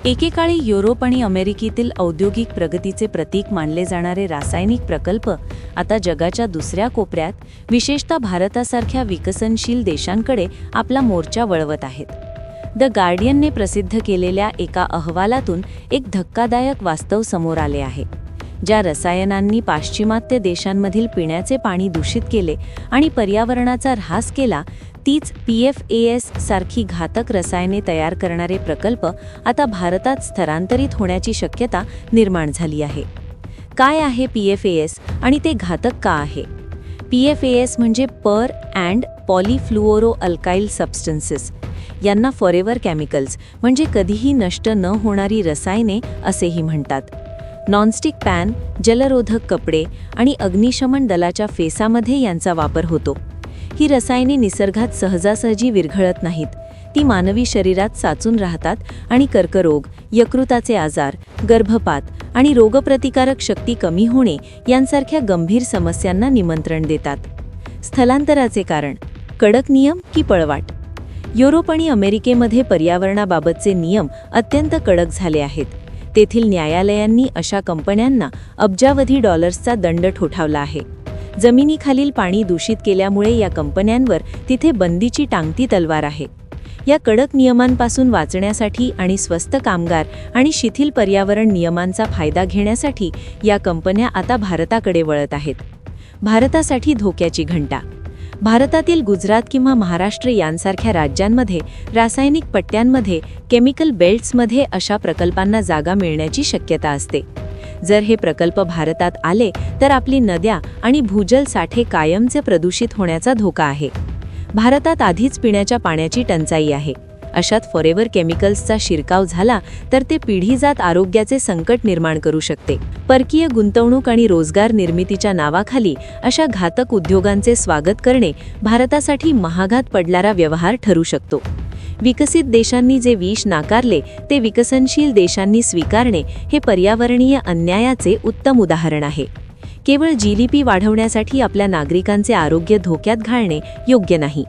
एकेकाळी युरोप आणि अमेरिकेतील औद्योगिक प्रगतीचे प्रतीक मानले जाणारे रासायनिक प्रकल्प आता जगाच्या दुसऱ्या कोपऱ्यात, विशेषतः भारतासारख्या विकसनशील देशांकडे आपला मोर्चा वळवत आहेत. द गार्डियनने प्रसिद्ध केलेल्या एका अहवालातून एक धक्कादायक वास्तव समोर आले आहे. ज्या रसायनांनी पाश्चिमात्य देशांमधील पिण्याचे पाणी दूषित केले आणि पर्यावरणाचा ऱ्हास केला, तीच PFAS सारखी घातक रसायने तयार करणारे प्रकल्प आता भारतात स्थलांतरित होण्याची शक्यता निर्माण झाली आहे. काय आहे PFAS आणि ते घातक का आहे? PFAS म्हणजे पर अँड पॉलीफ्लुओरो अल्काइल सबस्टन्सेस. यांना फॉरेव्हर केमिकल्स म्हणजे कधीही नष्ट न होणारी रसायने असेही म्हणतात. नॉनस्टिक पॅन, जलरोधक कपडे आणि अग्निशमन दलाच्या फेसामध्ये यांचा वापर होतो. ही रसायने निसर्गात सहजासहजी विरघळत नाहीत. ती मानवी शरीरात साचून राहतात आणि कर्करोग, यकृताचे आजार, गर्भपात आणि रोगप्रतिकारक शक्ती कमी होणे यांसारख्या गंभीर समस्यांना निमंत्रण देतात. स्थलांतराचे कारण: कडक नियम की पळवाट? युरोप आणि अमेरिकेमध्ये पर्यावरणाबाबतचे नियम अत्यंत कडक झाले आहेत. तेथील न्यायालयांनी अशा कंपन्यांना अब्जावधी डॉलर्सचा दंड ठोठावला आहे. जमिनीखालील पाणी दूषित केल्यामुळे या कंपन्यांवर तिथे बंदीची टांगती तलवार आहे. या कडक नियमांपासून वाचण्यासाठी आणि स्वस्त कामगार आणि शिथिल पर्यावरण नियमांचा फायदा घेण्यासाठी या कंपन्या आता भारताकडे वळत आहेत. भारतासाठी धोक्याची घंटा: भारतातील गुजरात किंवा महाराष्ट्र यांसारख्या राज्यांमध्ये रासायनिक पट्ट्यांमध्ये, केमिकल बेल्ट्समध्ये अशा प्रकल्पांना जागा मिळण्याची शक्यता असते. जर हे प्रकल्प भारतात आले तर आपली नद्या आणि भूजल साठे कायमचे प्रदूषित होण्याचा धोका आहे. भारतात आधीच पिण्याच्या पाण्याची टंचाई आहे. अशात फॉरेव्हर केमिकल्सचा शिरकाव झाला तर ते पिढीजात आरोग्याचे संकट निर्माण करू शकते. परकीय गुंतवणूक आणि रोजगार निर्मितीच्या नावाखाली अशा घातक उद्योगांचे स्वागत करणे भारतासाठी महागात पडणारा व्यवहार ठरू शकतो. विकसित देशांनी जे विष नाकारले ते विकसनशील देशांनी स्वीकारणे हे पर्यावरणीय अन्यायाचे उत्तम उदाहरण आहे. केवळ GDP वाढवण्यासाठी आपल्या नागरिकांचे आरोग्य धोक्यात घालणे योग्य नाही.